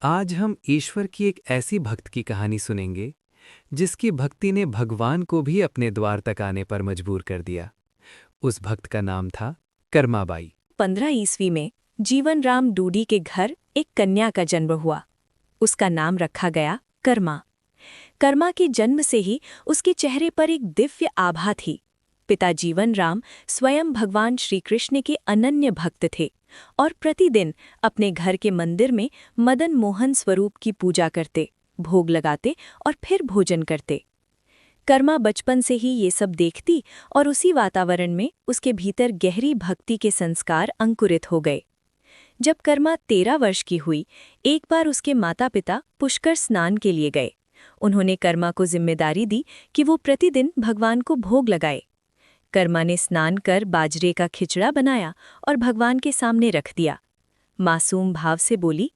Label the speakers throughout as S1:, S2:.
S1: आज हम ईश्वर की एक ऐसी भक्त की कहानी सुनेंगे जिसकी भक्ति ने भगवान को भी अपने द्वार तक आने पर मजबूर कर दिया। उस भक्त का नाम था कर्माबाई।
S2: 15 ईस्वी में जीवन राम डूडी के घर एक कन्या का जन्म हुआ। उसका नाम रखा गया कर्मा। कर्मा के जन्म से ही उसके चेहरे पर एक दिव्य आभा थी। पिता जीवन राम स्वयं भगवान श्री कृष्ण के अनन्य भक्त थे और प्रतिदिन अपने घर के मंदिर में मदन मोहन स्वरूप की पूजा करते, भोग लगाते और फिर भोजन करते। कर्मा बचपन से ही ये सब देखती और उसी वातावरण में उसके भीतर गहरी भक्ति के संस्कार अंकुरित हो गए। जब कर्मा 13 वर्ष की हुई, एक बार उसके माता पिता पुष्कर स्नान के लिए गए। उन्होंने कर्मा को जिम्मेदारी दी कि वो प्रतिदिन भगवान को भोग लगाए। कर्मा ने स्नान कर बाजरे का खिचड़ा बनाया और भगवान के सामने रख दिया। मासूम भाव से बोली,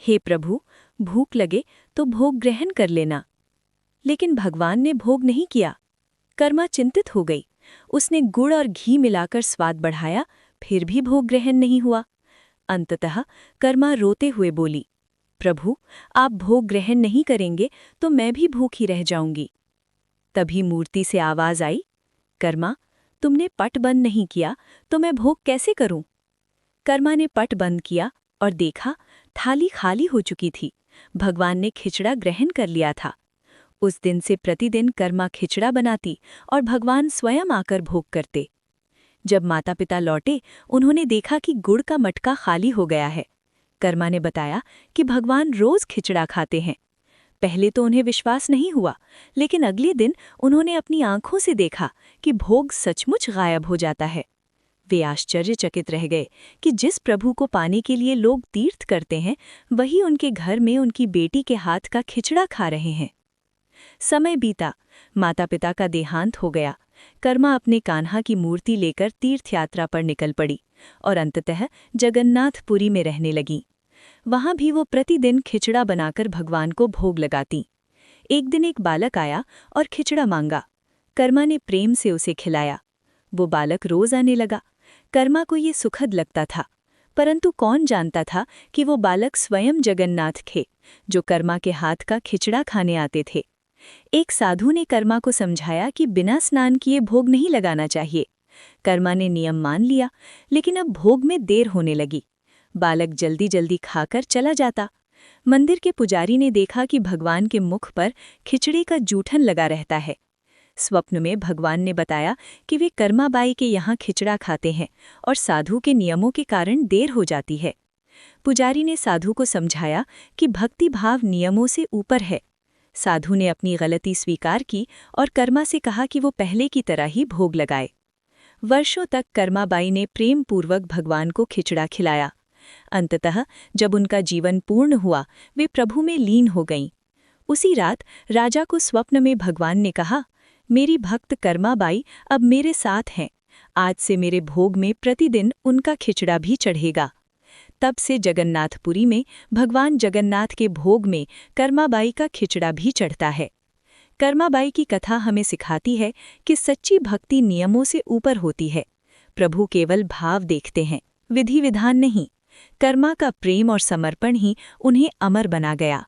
S2: हे प्रभु, भूख लगे तो भोग ग्रहण कर लेना। लेकिन भगवान ने भोग नहीं किया। कर्मा चिंतित हो गई। उसने गुड़ और घी मिलाकर स्वाद बढ़ाया, फिर भी भोग ग्रहण नहीं हुआ। अंततः कर्मा रोते हुए बोली, प्रभु, आप भोग ग्रहण नहीं करेंगे तो मैं भी भूखी रह जाऊंगी। तभी मूर्ति से आवाज आई, कर्मा, तुमने पट बंद नहीं किया तो मैं भोग कैसे करूं? कर्मा ने पट बंद किया और देखा, थाली खाली हो चुकी थी। भगवान ने खिचड़ा ग्रहण कर लिया था। उस दिन से प्रतिदिन कर्मा खिचड़ा बनाती और भगवान स्वयं आकर भोग करते। जब माता पिता लौटे, उन्होंने देखा कि गुड़ का मटका खाली हो गया है। कर्मा ने बताया कि भगवान रोज खिचड़ा खाते हैं। पहले तो उन्हें विश्वास नहीं हुआ, लेकिन अगले दिन उन्होंने अपनी आंखों से देखा कि भोग सचमुच गायब हो जाता है। वे आश्चर्यचकित रह गए कि जिस प्रभु को पाने के लिए लोग तीर्थ करते हैं, वही उनके घर में उनकी बेटी के हाथ का खिचड़ा खा रहे हैं। समय बीता, माता पिता का देहांत हो गया। कर्मा अपने कान्हा की मूर्ति लेकर तीर्थ यात्रा पर निकल पड़ी और अंततः जगन्नाथपुरी में रहने लगी। वहां भी वो प्रतिदिन खिचड़ा बनाकर भगवान को भोग लगाती। एक दिन एक बालक आया और खिचड़ा मांगा। कर्मा ने प्रेम से उसे खिलाया। वो बालक रोज आने लगा। कर्मा को ये सुखद लगता था, परंतु कौन जानता था कि वो बालक स्वयं जगन्नाथ थे, जो कर्मा के हाथ का खिचड़ा खाने आते थे। एक साधु ने कर्मा को समझाया कि बिना स्नान किए भोग नहीं लगाना चाहिए। कर्मा ने नियम मान लिया, लेकिन अब भोग में देर होने लगी। बालक जल्दी जल्दी खाकर चला जाता। मंदिर के पुजारी ने देखा कि भगवान के मुख पर खिचड़े का जूठन लगा रहता है। स्वप्न में भगवान ने बताया कि वे कर्माबाई के यहाँ खिचड़ा खाते हैं और साधु के नियमों के कारण देर हो जाती है। पुजारी ने साधु को समझाया कि भक्ति भाव नियमों से ऊपर है। साधु ने अपनी गलती स्वीकार की और कर्मा से कहा कि वो पहले की तरह ही भोग लगाए। वर्षों तक कर्माबाई ने प्रेम पूर्वक भगवान को खिचड़ा खिलाया। अंततः जब उनका जीवन पूर्ण हुआ, वे प्रभु में लीन हो गईं। उसी रात राजा को स्वप्न में भगवान ने कहा, मेरी भक्त कर्माबाई अब मेरे साथ हैं। आज से मेरे भोग में प्रतिदिन उनका खिचड़ा भी चढ़ेगा। तब से जगन्नाथपुरी में भगवान जगन्नाथ के भोग में कर्माबाई का खिचड़ा भी चढ़ता है। कर्माबाई की कथा हमें सिखाती है कि सच्ची भक्ति नियमों से ऊपर होती है। प्रभु केवल भाव देखते हैं, विधि विधान नहीं। कर्मा का प्रेम और समर्पण ही उन्हें अमर बना गया।